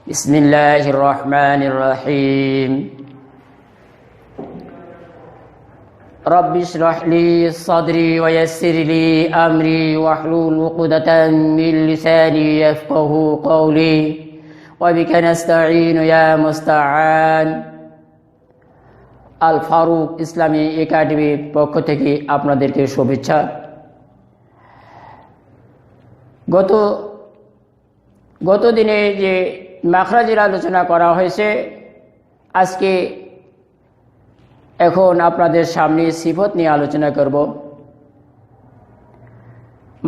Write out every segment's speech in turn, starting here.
بسم الله الرحمن الرحيم رب اشرح لي صدري ويسر لي أمري واحلل عقدة من لساني يفقهوا قولي وبك نستعين يا مستعان আল ফারুক ইসলামী একাডেমির পক্ষ থেকে আপনাদেরকে শুভেচ্ছা। গত দিনে যে মাখরাজের আলোচনা করা হয়েছে, আজকে এখন আপনাদের সামনে সিফত নিয়ে আলোচনা করব।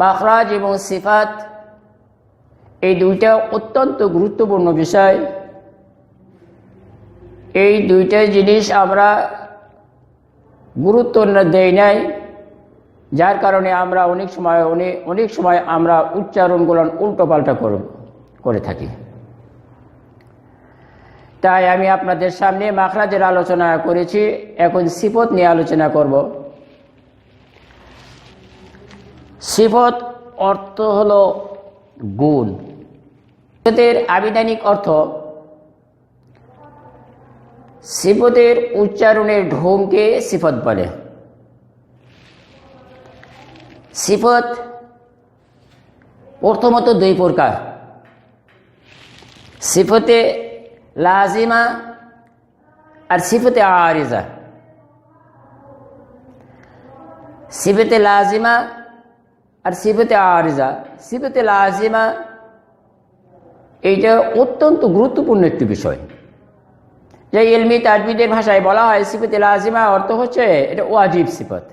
মাখরাজ এবং সিফাত এই দুইটা অত্যন্ত গুরুত্বপূর্ণ বিষয়। এই দুইটা জিনিস আমরা গুরুত্ব দেই নাই, যার কারণে আমরা অনেক সময় আমরা উচ্চারণগুলো উল্টোপাল্টা করে থাকি। তাই আমি আপনাদের সামনে মাখরাজের আলোচনা করেছি, এখন সিফত নিয়ে আলোচনা করব। সিফত অর্থ হলো গুণ। সিফতের আবিধানিক অর্থ সিফতের উচ্চারণের ঢঙকে সিফত বলে। সিফত প্রথমত দুই প্রকার, সিফতে লাজিমা আর সিফতে আরিজা। সিফতে লাজিমা আর সিফতে আরিজা। সিফতে লাজিমা এইটা অত্যন্ত গুরুত্বপূর্ণ একটি বিষয়, যে ইলমি তাজবিদের ভাষায় বলা হয় সিফতে লাজিমা অর্থ হচ্ছে এটা ওয়াজিব সিফত।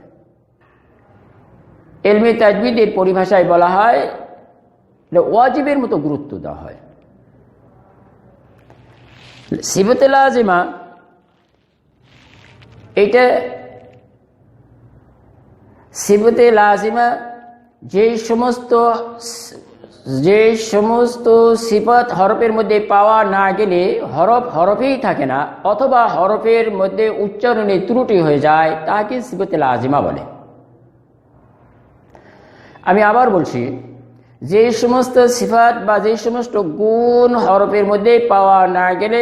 ইলমি তাজবিদের পরিভাষায় বলা হয় এটা ওয়াজিবের মতো গুরুত্ব দেওয়া হয়। সিফতে লাজিমা এইটা সিফতে লাজিমা যে সমস্ত সিফত হরফের মধ্যে পাওয়া না গেলে হরফেই থাকে না, অথবা হরফের মধ্যে উচ্চারণে ত্রুটি হয়ে যায়, তাকে সিফতে লাজিমা বলে। আমি আবার বলছি, যে সমস্ত সিফাত বা যে সমস্ত গুণ হরফের মধ্যে পাওয়া না গেলে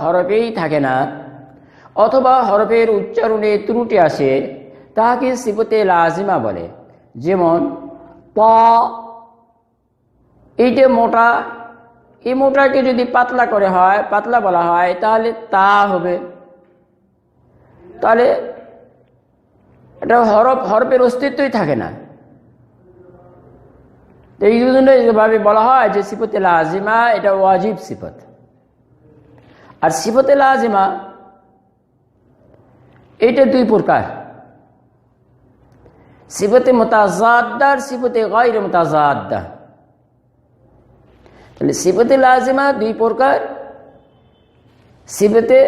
হরফেই থাকে না, অথবা হরফের উচ্চারণে ত্রুটি আসে, তাকে সিফতে লাজিমা বলে। যেমন প, এইটা মোটা, এই মোটাকে যদি পাতলা বলা হয় তাহলে তা হবে। তাহলে এটা হরফের অস্তিত্বই থাকে না। এই জন্য যেভাবে বলা হয় যে সিফতে লাজিমা এটা ওয়াজিব সিফত। আর সিফতে লাজিমা এইটা দুই প্রকার, সিফতে মুতাজাদ্দা আর সিফতে গায়র মুতাজাদ্দা। তাহলে সিফতে লাজিমা দুই প্রকার, সিফতে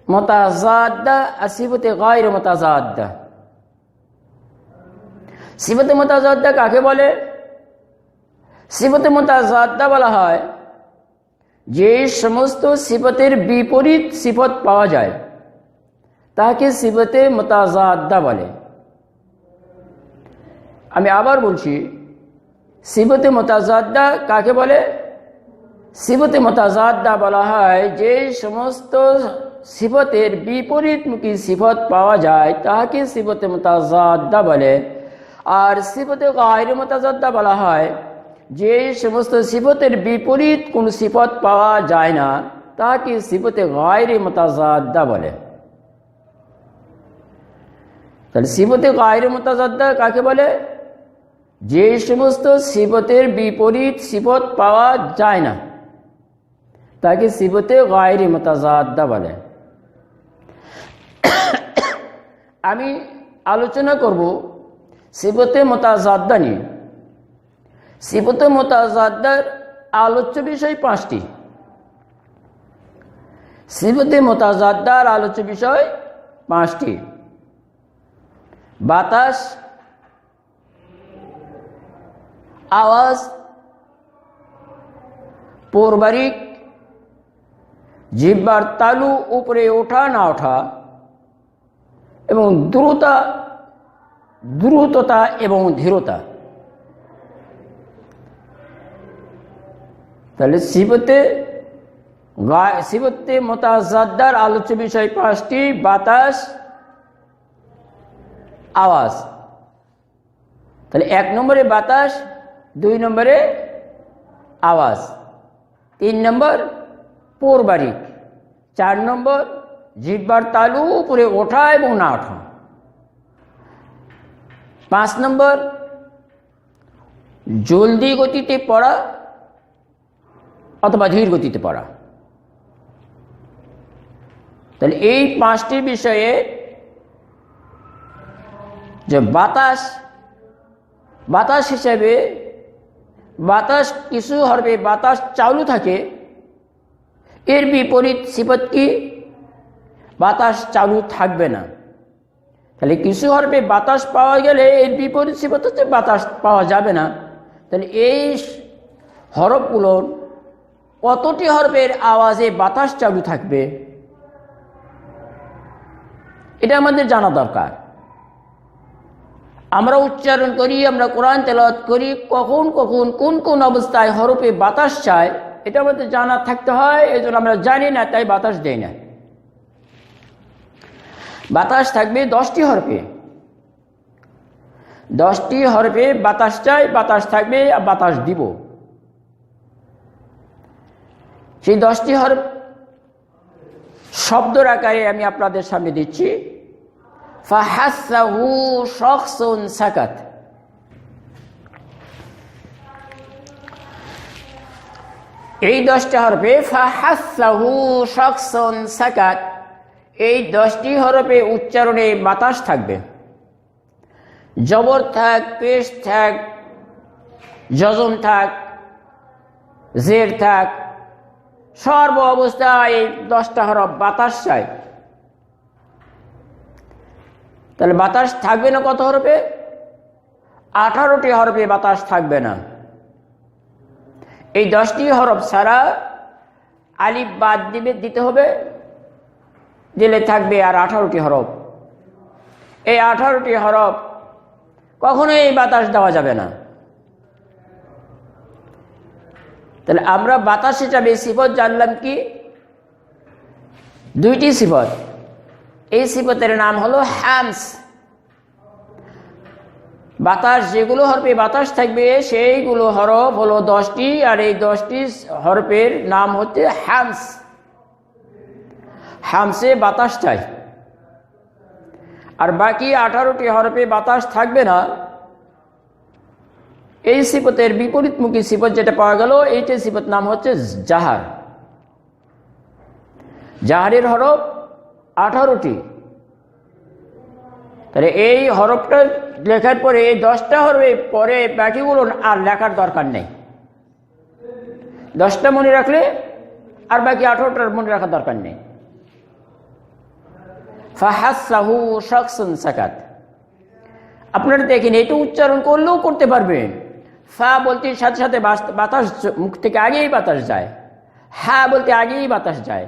মুতাজাদ্দা আর সিফতে গায়র মুতাজাদ্দা। সিফতে মুতাজাদ্দা কাকে বলে? সিফতে মুতাজাদ্দা বলা হয় যে সমস্ত সিফতের বিপরীত সিফত পাওয়া যায়, তাকে সিফতে মুতাজাদ্দা বলে। আমি আবার বলছি, সিফতে মুতাজাদ্দা কাকে বলে? সিফতে মুতাজাদ্দা বলা হয় যে সমস্ত সিফতের বিপরীতমুখী সিফত পাওয়া যায়, তাকে সিফতে মুতাজাদ্দা বলে। আর সিফতে গায়র মুতাজাদ্দা বলা হয় যে সমস্ত সিফতের বিপরীত কোন সিফত পাওয়া যায় না, তাকে সিফতে গায়র মুতাজাদ্দা বলে। তাহলে সিফতে গায়র মুতাজাদ্দা কাকে বলে? যে সমস্ত সিফতের বিপরীত সিফত পাওয়া যায় না, তাকে সিফতে গায়র মুতাজাদ্দা বলে। আমি আলোচনা করব সিফতে মুতাজাদ্দা নিয়ে। সিফতে মুতাজাদ্দার আলোচ্য বিষয় 5টি। সিফতে মুতাজাদ্দার আলোচ্য বিষয় 5টি: বাতাস, আওয়াজ, পৌরবারিক, জিহ্বার তালু উপরে ওঠা না ওঠা, এবং দ্রুততা এবং ধীরতা। তাহলে সিফতে মুতাজাদ্দার আলোচ্য বিষয় 5টি: বাতাস, আওয়াজ। তাহলে 1 নম্বরে বাতাস, 2 নম্বরে আওয়াজ, 3 নম্বর পৌরবারিক, 4 নম্বর জিহ্বার তালু উপরে ওঠা এবং না ওঠা, 5 নম্বর জলদি গতিতে পড়া অথবা ধীর গতিতে পড়া। তাহলে এই 5টি বিষয়ে যে বাতাস হিসেবে বাতাস কিছু হরফে বাতাস চালু থাকে, এর বিপরীত সিফত কি? বাতাস চালু থাকবে না। তাহলে কিছু হরফে বাতাস পাওয়া গেলে এর বিপরীত সিফত হচ্ছে বাতাস পাওয়া যাবে না। তাহলে এই হরফগুলোর কতটি হরফের আওয়াজে বাতাস চালু থাকবে এটা আমাদের জানা দরকার। আমরা উচ্চারণ করি, আমরা কোরআন তেলাওয়াত করি, কখন কখন কোন কোন অবস্থায় হরফে বাতাস চায় এটা আমাদের জানা থাকতে হয়। এই জন্য আমরা জানি না, তাই বাতাস দেই না। বাতাস থাকবে 10টি হরফে, 10টি হরফে বাতাস চাই, বাতাস থাকবে, বাতাস দিব। সেই 10টি হরফ শব্দের আকারে আমি আপনাদের সামনে দিচ্ছি। ফাহাসাহু শখসুন সাকাত। এই 10টা হরফে ফাহাসাহু শখসুন সাকাত, এই 10টি হরফে উচ্চারণে বাতাস থাকবে। জবর থাক, পেশ থাক, জজম থাক, জের থাক, সর্ব অবস্থায় এই 10টা হরফ বাতাস চায়। তাহলে বাতাস থাকবে না কত হরফে? 18টি হরফে বাতাস থাকবে না। এই 10টি হরফ ছাড়া আলিফ বাদ দিতে হবে, দিলে থাকবে আর 18টি হরফ। এই 18টি হরফ কখনোই বাতাস দেওয়া যাবে না। তাহলে আমরা বাতাস হিসাবে সিফত জানলাম কি? 2টি সিফত। এই সিফতের নাম হলো হামস। বাতাস যেগুলো হরফে বাতাস থাকবে সেইগুলো হরফ হলো 10টি, আর এই 10টি হরফের নাম হচ্ছে হামস। হামসে বাতাস চাই। আর বাকি 18টি হরফে বাতাস থাকবে না। এই সিফতের বিপরীতমুখী সিফত যেটা পাওয়া গেল, এইটার সিফত নাম হচ্ছে জাহার। জাহারের হরফ 18টি। তাহলে এই হরফটা লেখার পরে এই 10টা হরফে পরে বাকিগুলো আর লেখার দরকার নেই। 10টা মনে রাখলে আর বাকি 18টার মনে রাখার দরকার নেই। ফাহাসাহু শখসুন সাকাত। আপনারা দেখেন, এটা উচ্চারণ করলেও করতে পারবেন। ফা বলতে সাথে সাথে বাতাস মুখ থেকে আগেই বাতাস যায়, হা বলতে আগেই বাতাস যায়,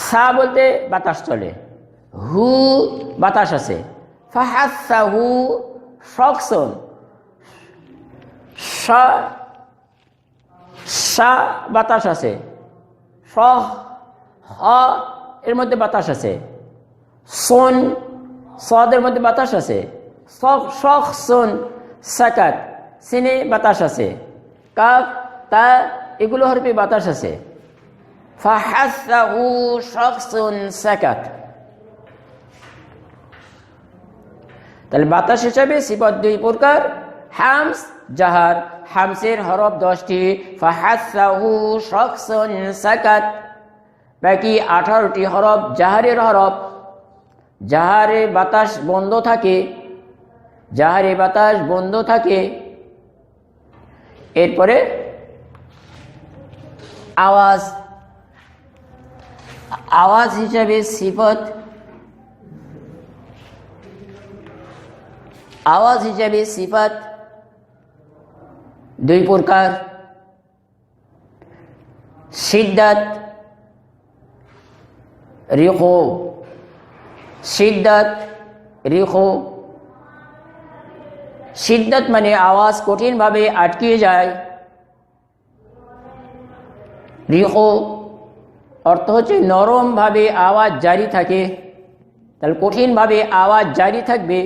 সা বলতে বাতাস চলে, হু বাতাস আছে। ফাহাসাহু শখসুন, সা বাতাস আছে, স হ এর মধ্যে বাতাস আছে, সোন সদের মধ্যে বাতাস আছে, শখসুন সাকাত সিনে বাতাস আছে, কাফ তা এগুলো হরফে বাতাস আছে। ফাহাসাহু শখসুন সাকাত। তাহলে বাতাস হিসাবে সিফত 2 প্রকার: হামস, জাহার। হামসের হরফ 10টি, ফাহাসাহু শখসুন সাকাত। বাকি 18টি হরফ জাহারের হরফ। জাহারে বাতাস বন্ধ থাকে, জাহারে বাতাস বন্ধ থাকে। এরপরে আওয়াজ। আওয়াজ হিসাবে সিফত, আওয়াজ হিসাবে সিফত 2 প্রকার: শিদ্দাত, রিখো। শিদ্দাত, রিখো। শিদ্দাত মানে আওয়াজ কঠিনভাবে আটকে যায়, রিহু অর্থ হচ্ছে নরমভাবে আওয়াজ জারি থাকে, তাহলে কঠিনভাবে আওয়াজ জারি থাকবে।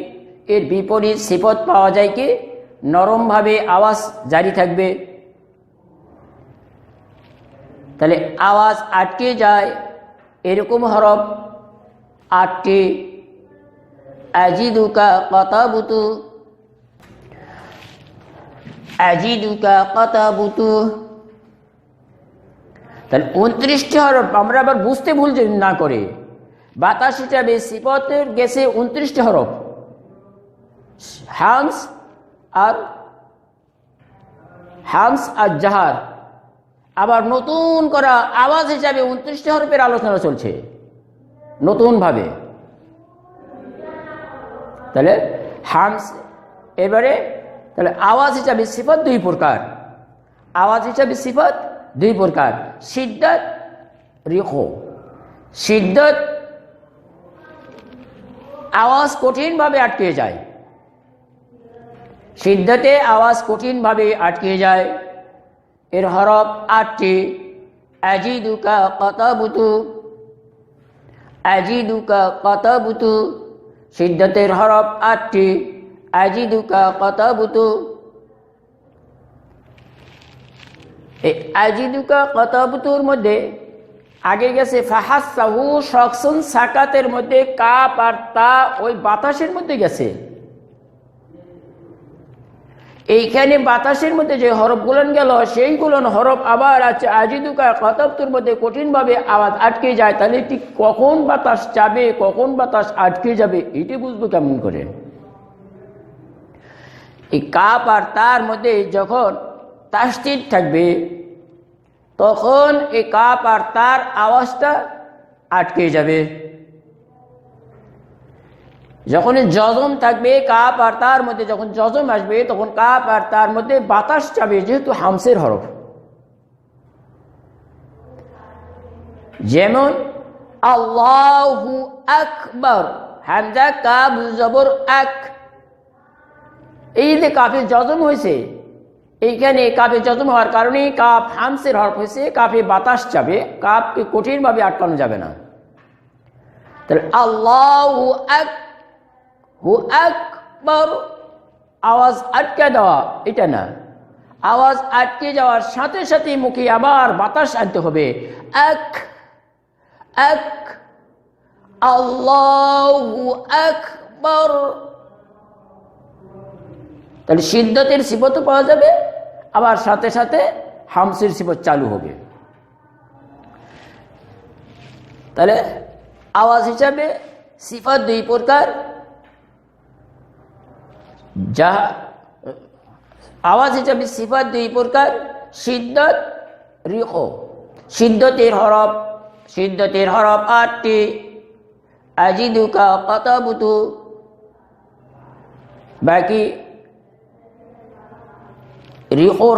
এর বিপরীত সিফত পাওয়া যায় কি নরমভাবে আওয়াজ জারি থাকবে, তাহলে আওয়াজ আটকে যায় এরকম হরফ 8টি। আজিদুকা কাতাবুতু, আজিদুকা কাতাবুতু, তাহলে 29টি হরফ। আমরা আবার বুঝতে ভুল না করে, বাতাস হিসাবে সিফতের গেছে 29টি হরফ, হামস আর জাহার। আবার নতুন করা আওয়াজ হিসাবে 29টি হরফের আলোচনা চলছে নতুন ভাবে। তাহলে হামস, এবারে তাহলে আওয়াজ হিসাবে সিফত 2 প্রকার, আওয়াজ হিসাবে সিফত 2 প্রকার, শিদ্দত, রিহু। শিদ্দত আওয়াজ কঠিনভাবে আটকে যায়, শিদ্দতে আওয়াজ কঠিনভাবে আটকে যায়। এর হরফ 8টি। আজিদুকা কাতাবুতু, আজিদুকা কাতাবুতু, শিদ্দতের হরফ 8টি। আজিদুকা কাতাবুতু, এই আজিদুকা কাতাবুতুর মধ্যে আগে গেছে ফাহাসাহু, শখসুন সাকাতের মধ্যে কাপ আর তা ওই বাতাসের মধ্যে গেছে। এইখানে বাতাসের মধ্যে যে হরফগুলো গেল সেইগুলো হরফ আবার আছে আজিদুকা কাতাবতুর মধ্যে কঠিনভাবে আওয়াজ আটকে যায়। তাহলে ঠিক কখন বাতাস যাবে কখন বাতাস আটকে যাবে এটি বুঝবো কেমন করে? এই কাপ আর তার মধ্যে যখন তাসদীদ থাকবে তখন এই কাপ আর তার আওয়াজটা আটকে যাবে। যখন জজম থাকবে কাপ আর তার মধ্যে, যখন জজম আসবে তখন কাপ আর তার মধ্যে বাতাস যাবে, যেহেতু হামসের হরফ। যেমন আল্লাহু আকবার, হামজা কাব জবর আক, এই যে কাফে জজম হয়েছে, এইখানে কাফে জজম হওয়ার কারণে কাপ হামসের হরফ হয়েছে, কাফে বাতাস যাবে, কাপকে কঠিনভাবে আটকানো যাবে না। তাহলে আল্লাহু আকবার আওয়াজ আটকে দেওয়া এটা না, আওয়াজ আটকে যাওয়ার সাথে সাথে মুখে আবার বাতাস আনতে হবে। আক আক আল্লাহু আকবার, তাহলে শিদ্দতের সিফতও পাওয়া যাবে, আবার সাথে সাথে হামসের সিফত চালু হবে। তাহলে আওয়াজ হিসাবে সিফত 2 প্রকার, যা আওয়াজ হিসাবে সিফত 2 প্রকার, শিদ্দত, রিহু। শিদ্দতের হরফ 8টি। আজিদুকা কাতাবুতু, বাকি রিহুর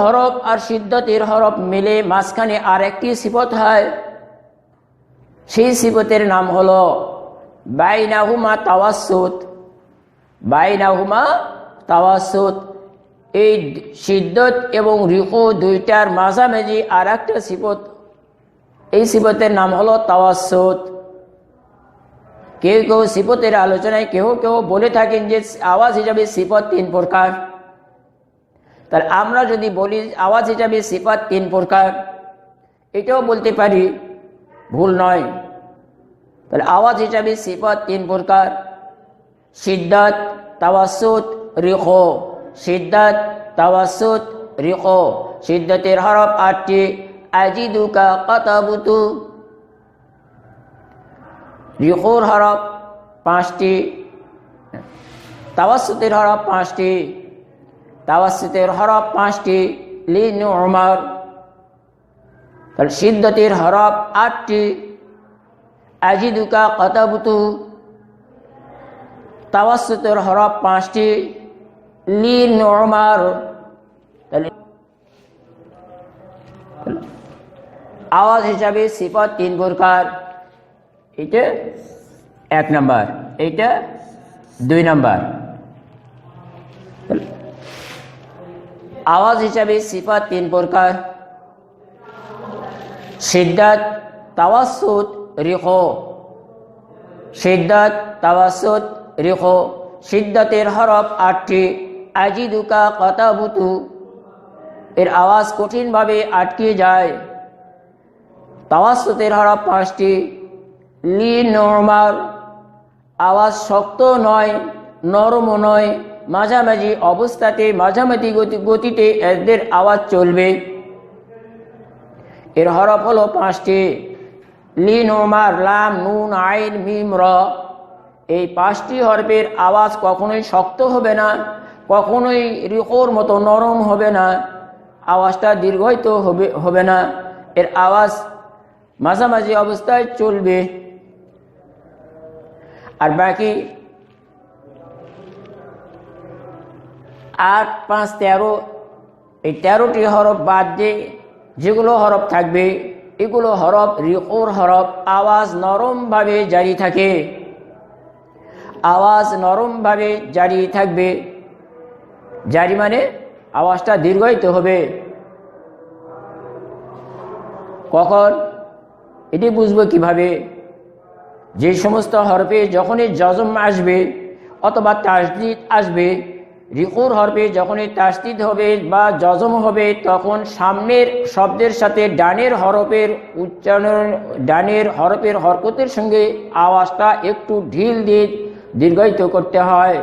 হরফ আর শিদ্দতের হরফ মিলে মাঝখানে আর একটি সিফত হয়, সেই সিফতের নাম হলো বাইনাহুমা তাওয়াসসুত। বাইনাহুমা তাওয়াসসুত, এই শিদ্দত এবং রিহু দুইটার মাঝামাঝি আর একটা সিফত, এই সিফতের নাম হলো তাওয়াসসুত। কেউ কেউ সিফতের আলোচনায় কেউ বলে থাকেন যে আওয়াজ হিসাবে সিফত 3 প্রকার। তাহলে আমরা যদি বলি আওয়াজ হিসাবে সিফত 3 প্রকার, এটাও বলতে পারি, ভুল নয়। তাহলে আওয়াজ হিসাবে সিফত 3 প্রকার, শিদ্দত, তাওয়াসসুত, রিহু। শিদ্দত, তাওয়াসসুত, রিহু। শিদ্দতের হরফ 8টি। আজিদুকা কাতাবুতু, রিহুর হরফ 5টি, তাওয়াসসুতের হরফ 5টি। তাওয়াসসুতের হরফ 5টি, লিনুমার। তাহলে শিদ্দতের হরফ 8টি। আজিদুকা কাতাবুতু, তাওয়াসসুতের হরফ 5টি, লিনুমার। তাহলে আওয়াজ হিসাবে সিফত 3 প্রকার, এটা 1 নাম্বার, এইটা 2 নাম্বার। আওয়াজ হিসাবে সিফাত তিন প্রকার: শিদ্দাত, তাওয়াসসুত, রিখো। শিদ্দাত, তাওয়াসসুত, রিখো। শিদ্দাতের হরফ 8টি: আজিদুকা, কাতাবুতু, এর আওয়াজ কঠিনভাবে আটকে যায়। তাওয়াসসুতের হরফ 5টি: লি, নরমার, আওয়াজ শক্ত নয়, নরমও নয়, মাঝামাঝি অবস্থাতে, মাঝামাঝি গতিতে এদের আওয়াজ চলবে। এর হরফ হলো 5টি: লি, নরমার, লাম, নুন, আইন, মিম, র। এই 5টি হরফের আওয়াজ কখনোই শক্ত হবে না, কখনোই রিখোর মতো নরম হবে না, আওয়াজটা দীর্ঘায়িত হবে না, এর আওয়াজ মাঝামাঝি অবস্থায় চলবে। আর বাকি 8, 5, 13, এই 13টি হরফ বাদ দিয়ে যেগুলো হরফ থাকবে এগুলো হরফ রিখোর হরফ, আওয়াজ নরমভাবে জারি থাকে, আওয়াজ নরমভাবে জারি থাকবে। জারি মানে আওয়াজটা দীর্ঘায়িত হবে। কখন এটি বুঝবো কিভাবে? যে সমস্ত হরফে যখনই জজম আসবে অথবা তাসদীদ আসবে, রিখোর হরফে যখনই তাসদীদ হবে বা জজম হবে, তখন সামনের শব্দের সাথে ডানের হরফের উচ্চারণ, ডানের হরফের হরকতের সঙ্গে আওয়াজটা একটু ঢিল দিয়ে দীর্ঘায়িত করতে হয়।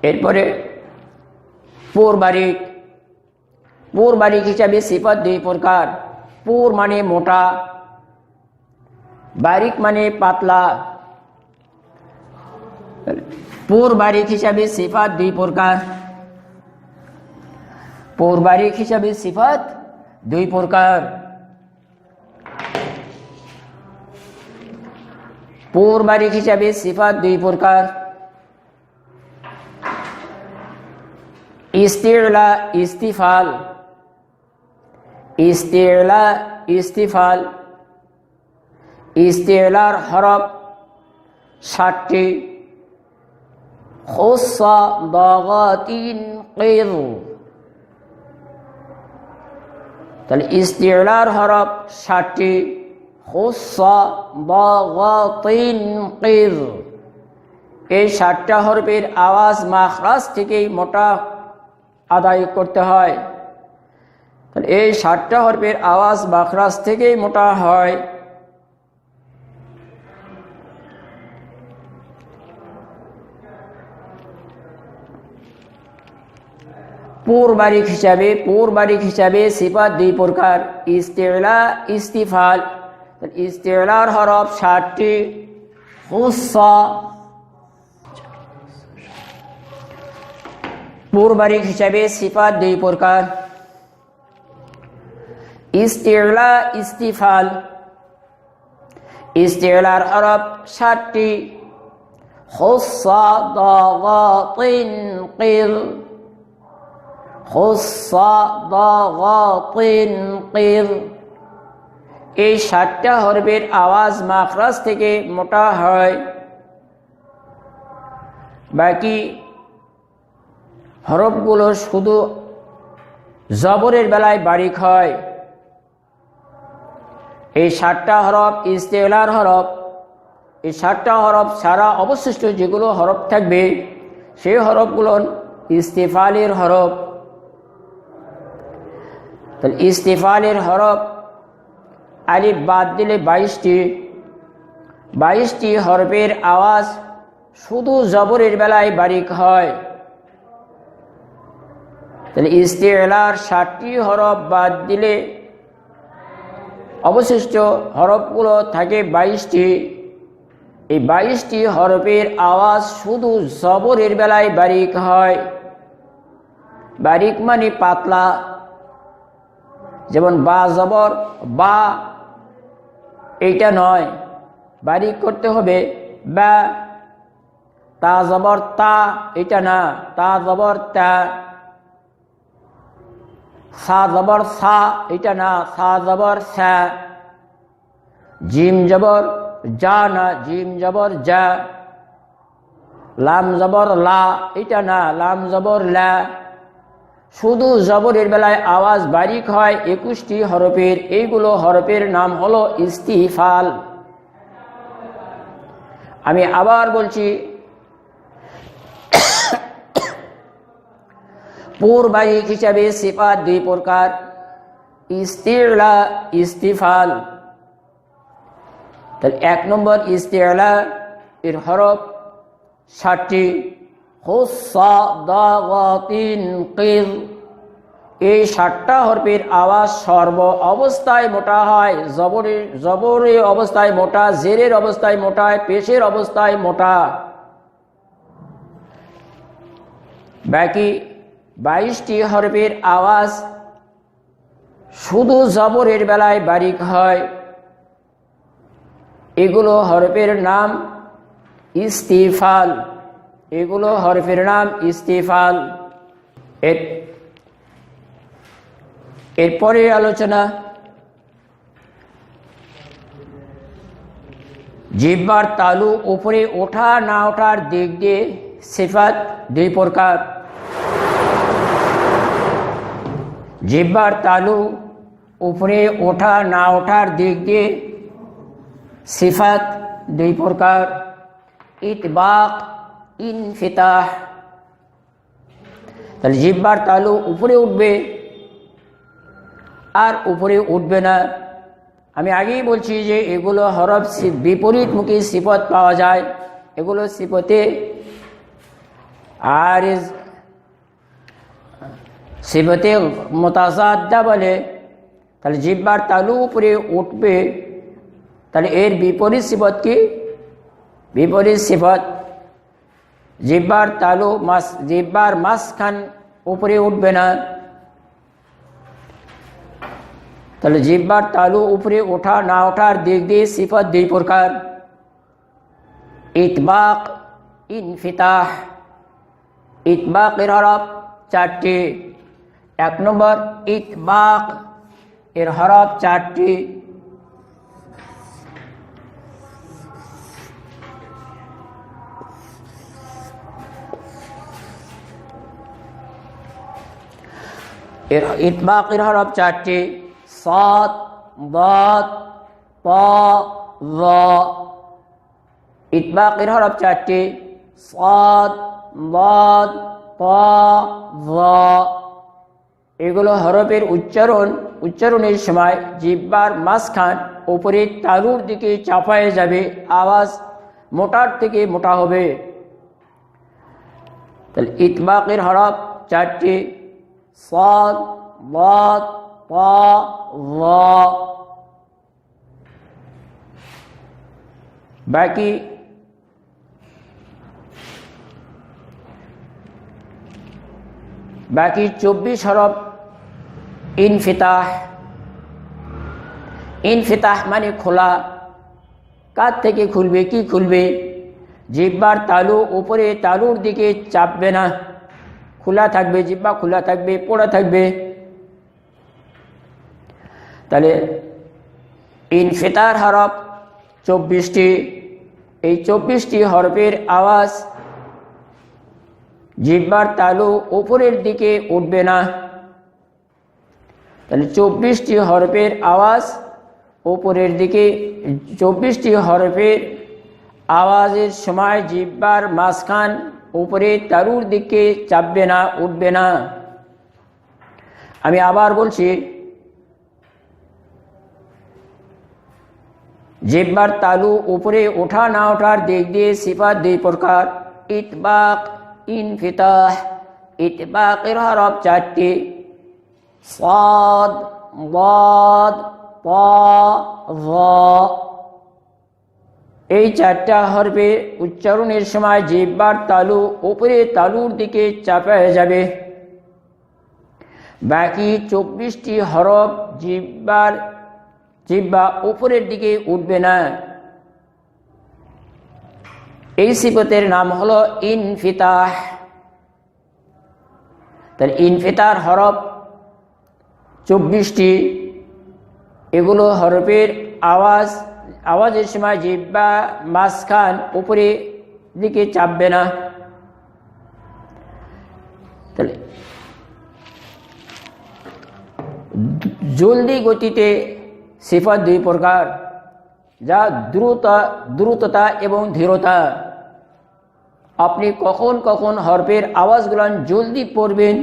এরপরে পুর বারিক। পুর বারিক হিসাবে সিফাত 2 প্রকার: পুর মানে মোটা, বারিক মানে পাতলা। পুর বারিক হিসাবে সিফাত 2 প্রকার। পুর বারিক হিসাবে সিফাত 2 প্রকার। পুর বারিক হিসাবে সিফাত 2 প্রকার: ইস্তিলা, ইস্তিফাল। ইস্তিলা, ইস্তিফাল। ইস্তিলার হরফ 7টি: খুসা, দাগাতিন, কির। তাহলে ইস্তিলার হরফ 7টি: খুসা, দাগাতিন, কির। এই 7টা হরফের আওয়াজ মাখরাজ থেকেই মোটা আদায় করতে হয়। তাহলে এই 7টা হরফের আওয়াজ মাখরাজ থেকেই মোটা হয়। পুর বারিক হিসাবে সিফাত 2 প্রকার: ইস্তিলা, ইস্তিফাল। ইস্তিলার হরফ 7টি: খুসা। পুর বারিক হিসাবে সিফাত 2 প্রকার: ইস্তিলা, ইস্তিফাল। ইস্তিলার হরফ 7টি: খুসা, দাগাতিন, কির। খুসা, দাগাতিন, কির। এই 7টা হরফের আওয়াজ মাখরাজ থেকে মোটা হয়। বাকি হরফগুলো শুধু জবরের বেলায় বারিক হয়। এই 7টা হরফ ইস্তিলার হরফ। এই 7টা হরফ ছাড়া অবশিষ্ট যেগুলো হরফ থাকবে সেই হরফগুলো ইস্তিফালের হরফ। তাহলে ইস্তিফালের হরফ আলিফ বাদ দিলে 22টি। 22টি হরফের আওয়াজ শুধু জবরের বেলায় বারিক হয়। তাহলে ইস্তিলার 7টি হরফ বাদ দিলে অবশিষ্ট হরফগুলো থাকে 22টি। এই 22টি হরফের আওয়াজ শুধু জবরের বেলায় বারিক হয়। বারিক মানে পাতলা। যেমন বা জবর বা, এইটা নয়, বারিক করতে হবে বা। তা জবর তা, এটা না, তা জবর তা। সা জবর সা, এটা না, সা জবর সা। জিম জবর যা না, জিম জবর যা, লাম জবর লা, এটা না, লাম জবর লা। শুধু জবরের বেলায় আওয়াজ বারিক হয় 21টি হরফের, এইগুলো হরফের নাম হলো ইস্তিফাল। আমি আবার বলছি, পূর্বায়িক হিসাবে সিফাত দুই প্রকার, ইস্তিলা, ইস্তিফাল। তাহলে 1 নম্বর ইস্তিলা, এর হরফ 60টি। এই 60টা হরফের আওয়াজ সর্ব অবস্থায় মোটা হয়। জবরের অবস্থায় মোটা, জেরের অবস্থায় মোটা, পেশের অবস্থায় মোটা। বাকি 22টি হরফের আওয়াজ শুধু জবরের বেলায় বারিক হয়, এগুলো হরফের নাম ইস্তিফাল, এগুলো হরফের নাম ইস্তিফাল। এরপরে আলোচনা জিহ্বার তালু উপরে ওঠা না ওঠার দিক দিয়ে সিফাত দুই প্রকার। জিহ্বার তালু উপরে ওঠা না ওঠার দিক দিয়ে সিফাত দুই প্রকার, ইতবাক, ইনফিতাহ। তাহলে জিহ্বার তালু উপরে উঠবে আর উপরে উঠবে না। আমি আগেই বলছি যে এগুলো হরফ বিপরীতমুখী সিফত পাওয়া যায়, এগুলো সিফতে আর সিফতে মুতাসাদ্দা বলে। তাহলে জিহ্বার তালু উপরে উঠবে, তাহলে এর বিপরীত সিফত কি? বিপরীত সিফত জিহ্বার তালু জিহ্বার মাঝখান উপরে উঠবে না। তাহলে জিহ্বার তালু উপরে ওঠা না ওঠার দিক দিয়ে সিফত দুই প্রকার, ইতবাক, ইনফিতাহ। ইতবাকের হরফ 4টি। 1 নম্বর ইতবাক, এর হরফ 4টি। এর ইতবাকের হরফ 4টি, সাদ, দাদ, তা, যা। ইতবাকের হরফ 4টি, সাদ, দাদ, তা, যা। এগুলো হরফের উচ্চারণের সময় জিহ্বার মাঝখান উপরে তালুর দিকে চাপায়ে যাবে, আওয়াজ মোটার থেকে মোটা হবে। তাহলে ইতবাকের হরফ 4টি, সাদ, দাদ, তা, যা। বাকি বাকি 24 হরফ ইনফিতাহ। ইনফিতাহ মানে খোলা। কার থেকে খুলবে, কি খুলবে? জিহ্বার তালু উপরে তালুর দিকে চাপবে না, খোলা থাকবে, জিহ্বা খোলা থাকবে, পড়া থাকবে। তাহলে ইনফিতার হরফ 24টি। এই 24টি হরফের আওয়াজ জিহ্বার তালু উপরের দিকে উঠবে না। তাহলে 24টি হরফের আওয়াজ উপরের দিকে, 24টি হরফের আওয়াজের সময় জিহ্বার মাঝখান উপরে তালুর দিকে চাপবে না, উঠবে না। আমি আবার বলছি, জিহ্বার তালু উপরে ওঠা না ওঠার দিক দিয়ে সিফাত দুই প্রকার, ইতবাক, ইনফিতাহ। ইতবাকের হরফ 4টি, সাদ, দাদ, তা, যা। এই 4টা হরফের উচ্চারণের সময় জিহ্বার তালু উপরে তালুর দিকে চাপা হয়ে যাবে। বাকি 24টি হরফ জিহ্বা উপরের দিকে উঠবে না। এই সিফতের নাম হলো ইনফিতাহ। তাহলে ইনফিতার হরফ 24টি। এগুলো হরফের আওয়াজ আওয়াজের সময় জিহ্বা মাঝখান উপরে দিকে চাপবে না। তাহলে জলদি গতিতে সিফাত দুই প্রকার, যা দ্রুততা এবং ধীরতা। আপনি কখন কখন হরফের আওয়াজগুলো জলদি পড়বেন,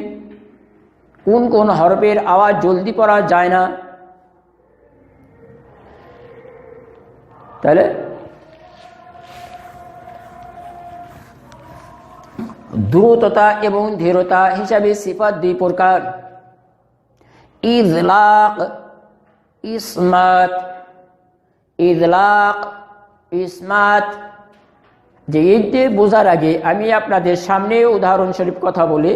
কোন কোন হরফের আওয়াজ জলদি পড়া যায় না। তাহলে দ্রুততা এবং ধীরতা হিসাবে সিফাত দুই প্রকার, ইজলাক, ইসমাত। ইজলাক, ইসমাত, যে এইটি বোঝার আগে আমি আপনাদের সামনে উদাহরণস্বরূপ কথা বলি।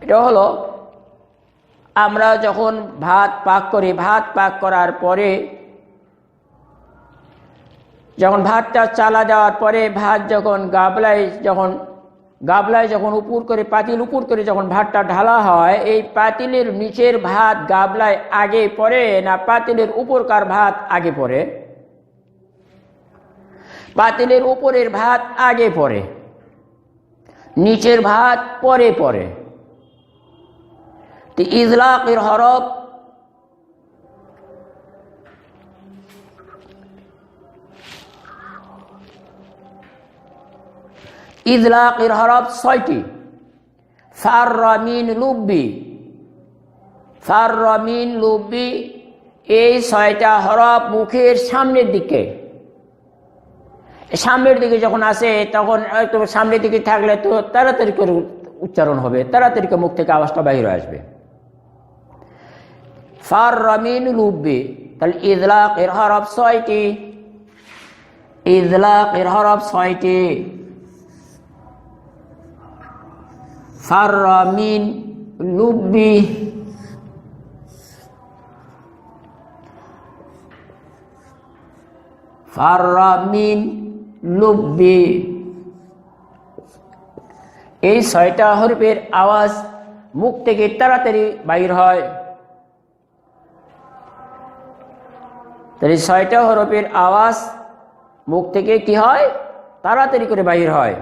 এটা হলো, আমরা যখন ভাত পাক করি, ভাত পাক করার পরে যখন ভাতটা চালা দেওয়ার পরে ভাত যখন গাবলায় যখন উপর করে, পাতিল উপর করে যখন ভাতটা ঢালা হয়, এই পাতিলের নিচের ভাত গাবলায় আগে পড়ে না পাতিলের উপরকার ভাত আগে পড়ে? পাতিলের উপরের ভাত আগে পড়ে, নিচের ভাত পরে পড়ে। তো ইজলাকের হরফ ইজলাকের হরফ ৬টি। ফাররা মিন লুব্বি, ফাররা মিন লুব্বি, এই ৬টা হরফ মুখের সামনের দিকে যখন আসে তখন সামনের দিকে থাকলে তো তাড়াতাড়ি করে উচ্চারণ হবে, তাড়াতাড়ি করে মুখ থেকে আওয়াজটা বাইরে আসবে। ফাররা মিন লুব্বি, তাহলে ইজলাকের হরফ ৬টি, ইজলাকের হরফ ৬টি। ফাররা মিন লুব্বি, ফাররা মিন লুব্বি, এই ৬টা হরফের আওয়াজ মুখ থেকে তাড়াতাড়ি বাইর হয়। তাহলে ৬টা হরফের আওয়াজ মুখ থেকে কি হয়? তাড়াতাড়ি করে বাইর হয়।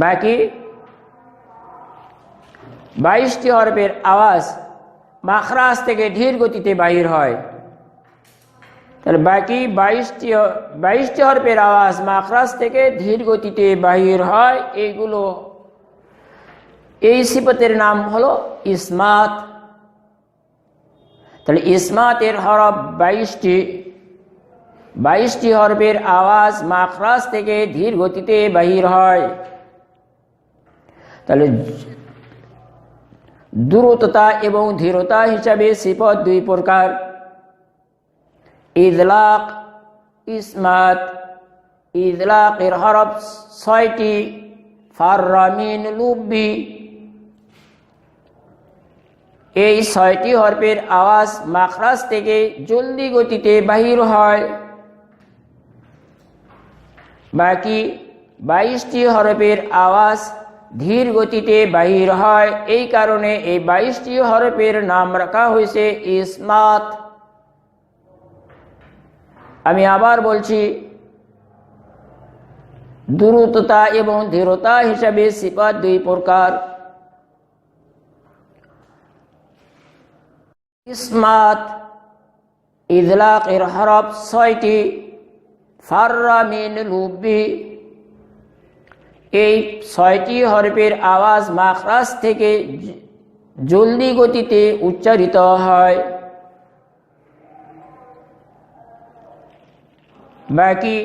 বাকি ২২টি হরফের আওয়াজ মাখরাজ থেকে ধীর গতিতে বাহির হয়। তাহলে বাকি ২২টি হরফের আওয়াজ মাখরাজ থেকে ধীর গতিতে বাহির হয়। এই সিফতের নাম হলো ইসমাত। তাহলে ইসমাতের হরফ ২২টি হরফের আওয়াজ মাখরাজ থেকে ধীর গতিতে বাহির হয়। তাহলে দ্রুততা এবং ধীরতা হিসাবে সিফত দুই প্রকার, ইজলাক, ইসমাত। ইজলাকের হরফ ৬টি, ফাররা মিন লুব্বি, এই ৬টি হরফের আওয়াজ মাখরাজ থেকে জলদি গতিতে বাহির হয়। বাকি ২২টি হরফের আওয়াজ ধীর গতিতে বাহির হয়। এই কারণে এই ২২টি হরফের নাম রাখা হয়েছে ইসমাত। আমি আবার বলছি, দ্রুততা এবং ধীরতা হিসাবে সিফাত দুই প্রকার, ইসমাত। ইজলাকের হরফ ৬টি, ফাররা মিন লুব্বি, এই ৬টি হরফের আওয়াজ মাখরাজ থেকে জলদি গতিতে উচ্চারিত হয়। বাকি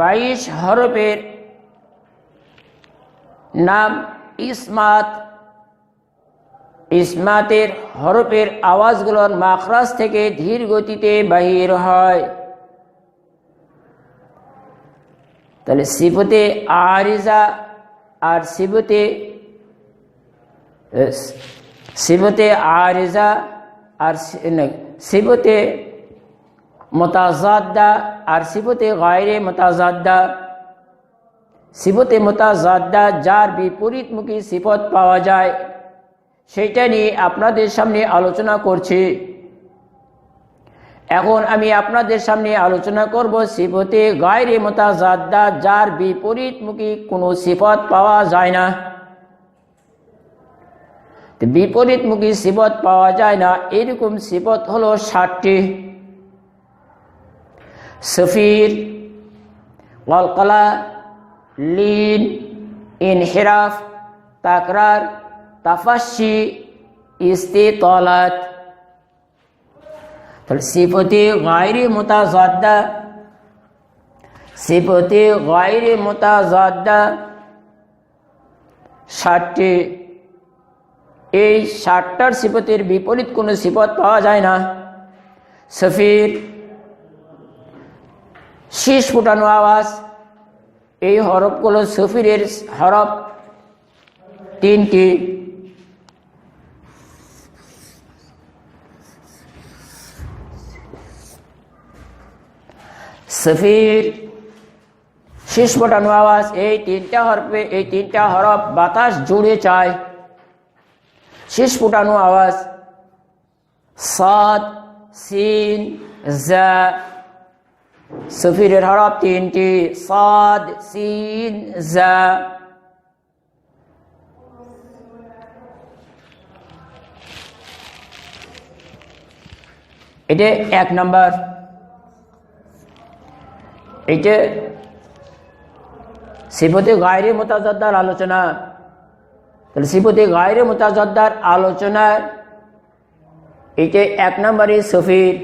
২২ হরফের নাম ইসমাত। ইসমাতের হরফের আওয়াজগুলোর মাখরাজ থেকে ধীর গতিতে বাহির হয়। তাহলে সিফতে আরিজা আর সিফতে আরিজা আর সিফতে মুতাজাদ্দা আর সিফতে গায়রে মুতাজাদ্দা। সিফতে মুতাজাদ্দা যার বিপরীতমুখী সিফত পাওয়া যায়, সেটা নিয়ে আপনাদের সামনে আলোচনা করছি। এখন আমি আপনাদের সামনে আলোচনা করব সিফতে গায়রে মুতাজাদ্দা, যার বিপরীতমুখী কোনো সিফত পাওয়া যায় না। বিপরীতমুখী সিফত পাওয়া যায় না এরকম সিফত হলো 60টি। সফির, কলকলা, লিন, ইনহিরাফ, তাকরার, তাফাশি, ইস্তিতালাত। তাহলে সিফতে গায়রে মুতাজাদ্দা, সিফতে গায়রে মুতাজাদ্দা 60টি। এই 60টার সিফতের বিপরীত কোনো সিফত পাওয়া যায় না। সফির, শীষ ফুটানো আওয়াজ, এই হরফগুলো সফিরের হরফ 3টি। সফির, শীষ ফোটানো আওয়াজ, এই 3টা হরফে, এই 3টা হরফ বাতাস জুড়ে চায়। শীষ ফোটানো আওয়াজ সাদ, সিন, জা। সফিরের হরফ 3টি, সাদ, সিন, জা। এটা 1 নম্বর। এইটা সিফতে গায়রে মুতাজাদ্দার আলোচনা। তাহলে সিফতে গায়রে মুতাজাদ্দার আলোচনার এইটা 1 নম্বরে সফির,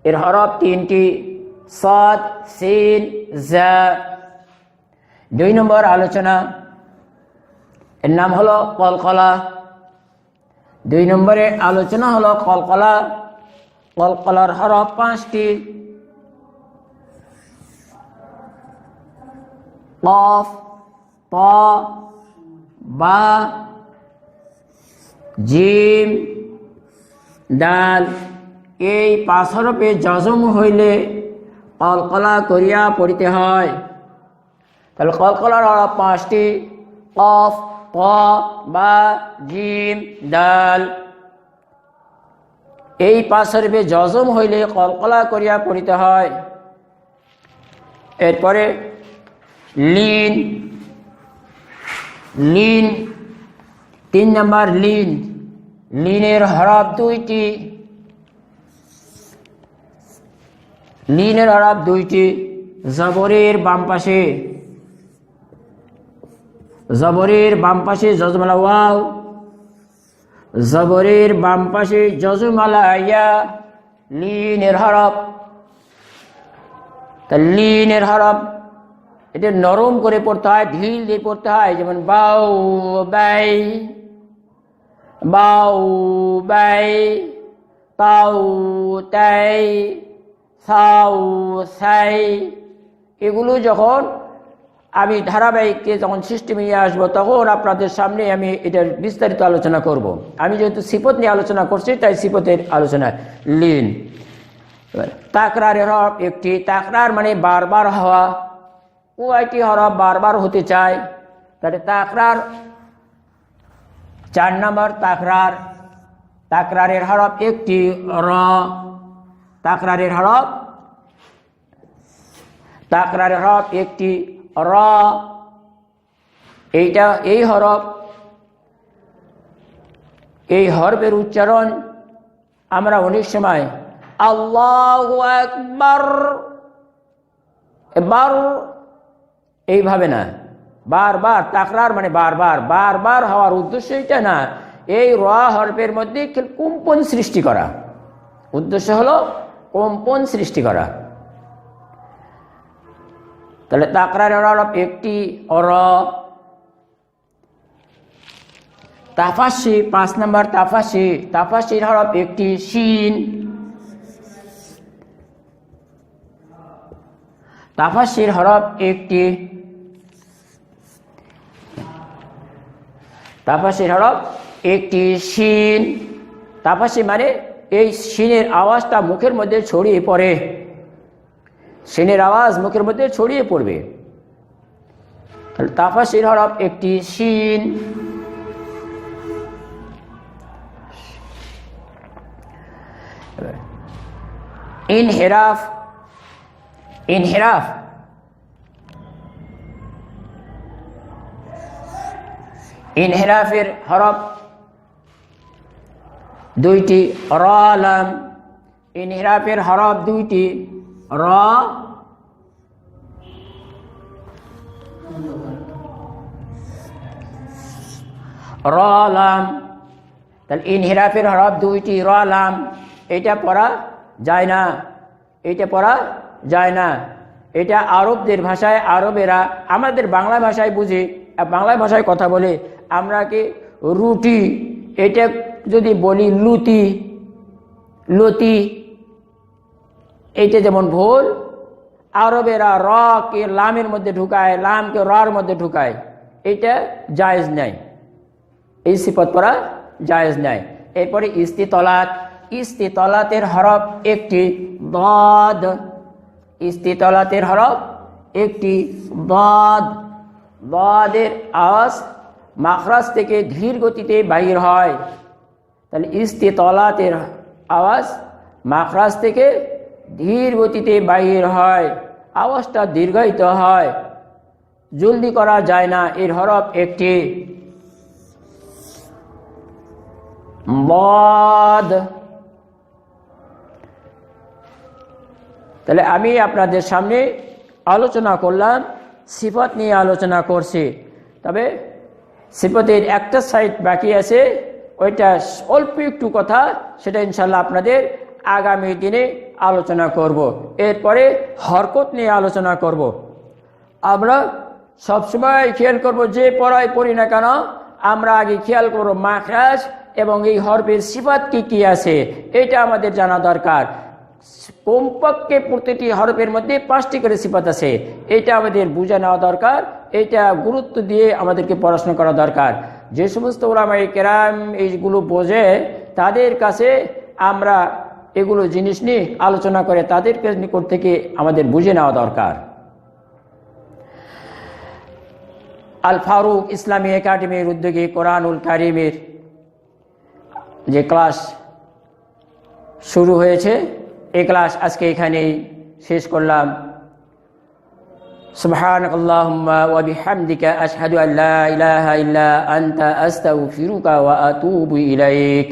এর হরফ 3টি, সাদ, সিন, জা। 2 নম্বর আলোচনা, এর নাম হলো কলকলা। 2 নম্বরের আলোচনা হলো কলকলা। কলকলার হরফ 5টি, কফ, ত, বা, জিম, দাল। এই 5 হরফে জজম হইলে কলকলা করিয়া পড়িতে হয়। তাহলে কলকলার হরফ 5টি, কফ, ত, বা, জিম, দাল। এই 5 হরফে জজম হইলে কলকলা করিয়া পড়িতে হয়। এরপরে লিন, লিন 3 নম্বর লিন। লিনের হরফ 2টি, লিনের হরফ 2টি। জবরের বাম পাশে, জবরের বাম পাশে জজমালা ওয়াও, জবরের বাম পাশে জজমালা ইয়া। লিনের হরফ, তা লিনের হরফ এটা নরম করে পড়তে হয়, ঢিল দিয়ে পড়তে হয়। যেমন বাউ বাই, বাউ বাই, তাউ তাই, সাউ সাই। এগুলো যখন আমি ধারাবাহিককে যখন সিস্টেমে নিয়ে আসবো তখন আপনাদের সামনে আমি এটার বিস্তারিত আলোচনা করব। আমি যেহেতু সিফত নিয়ে আলোচনা করছি তাই সিফতের আলোচনা। লিন, তাকরারের হরফ 1টি। তাকরার মানে বারবার হওয়া, কয়টি হরফ বারবার হতে চায়। তাহলে তাকরার 4 নম্বর তাকরার। তাকরারের হরফ 1টি, র। তাকরারের হরফ, তাকরারের হরফ 1টি, র। এইটা এই হরফ, এই হরফের উচ্চারণ আমরা অনেক সময় আল্লাহু আকবার, এবার এইভাবে না, বারবার। তাকরার মানে বারবার, বারবার হওয়ার উদ্দেশ্য এটা না, এই র হরফের মধ্যে কম্পন সৃষ্টি করা। উদ্দেশ্য হলো কম্পন সৃষ্টি করা। তাহলে তাকরারের হরফ 1টি, র। তাফাশি 5 নম্বর তাফাশি। তাফাশির হরফ 1টি, শিন। তাফাশির হরফ 1টি, তাফাশির হরফ 1টি, শিন। তাফাশি মানে এই শিনের আওয়াজটা মুখের মধ্যে ছড়িয়ে পড়ে, শিনের আওয়াজ মুখের মধ্যে ছড়িয়ে পড়বে। তাহলে তাফাশির হরফ 1টি, শিন। ইনহিরাফ, ইনহিরাফ ইনহিরাফের হরফ দুইটি, র লাম। ইনহিরাফের হরফ দুইটি, র র লাম। তাহলে ইনহিরাফের হরফ দুইটি, র লাম। এটা পড়া যায় না, এটা পড়া যায় না। এটা আরবদের ভাষায়, আরবেরা আমাদের বাংলা ভাষায় বুঝে, বাংলা ভাষায় কথা বলে। আমরা কি রুটি, এটা যদি বলি লুতি, লতি, এইটা যেমন ভুল। আরবেরা র কে লামের মধ্যে ঢুকায়, লামকে রর মধ্যে ঢুকায়, এটা জায়েজ নাই, এই সিফত পড়া জায়েজ নাই। এরপরে ইস্তিতলাত, ইস্তিতলাতের হরফ একটি, দাদ। ইস্তিতলাতের হরফ একটি, দাদ। দাদের আওয়াজ মাখরাজ থেকে ধীর গতিতে বাহির হয়। তাহলে ইস্তিতলাতের আওয়াজ মাখরাজ থেকে ধীর গতিতে বাহির হয়, আওয়াজটা দীর্ঘায়িত হয়, জলদি করা যায় না। এর হরফ একটি, দাদ। তাহলে আমি আপনাদের সামনে আলোচনা করলাম, সিফত নিয়ে আলোচনা করছি। তবে সিফতের একটা সাইড বাকি আছে, ওইটা অল্প একটু কথা, সেটা ইনশাল্লাহ আপনাদের আগামী দিনে আলোচনা করব। এরপরে হরকত নিয়ে আলোচনা করব। আমরা সবসময় খেয়াল করব, যে পড়াই পড়ি না কেন, আমরা আগে খেয়াল করব মাখরাজ এবং এই হরফের সিফাত কি কি আছে, এটা আমাদের জানা দরকার। কমপক্ষে প্রতিটি হরফের মধ্যে 5টি করে সিফাত আছে, এটা আমাদের বুঝে নেওয়া দরকার। এটা গুরুত্ব দিয়ে আমাদেরকে পড়াশোনা করা দরকার। যে সমস্ত উলামায়ে কেরাম এইগুলো বোঝে, তাদের কাছে আমরা এগুলো জিনিস নিয়ে আলোচনা করে তাদের নিকট থেকে আমাদের বুঝে নেওয়া দরকার। আল ফারুক ইসলামী একাডেমির উদ্যোগে কোরআনুল কারিমের যে ক্লাস শুরু হয়েছে, এই ক্লাস আজকে এখানেই শেষ করলাম। সুবহানাকাল্লাহুম্মা ওয়া বিহামদিকা আশহাদু আল্লা ইলাহা ইল্লা আনতা আস্তাগফিরুকা ওয়া আতুবু ইলাইক।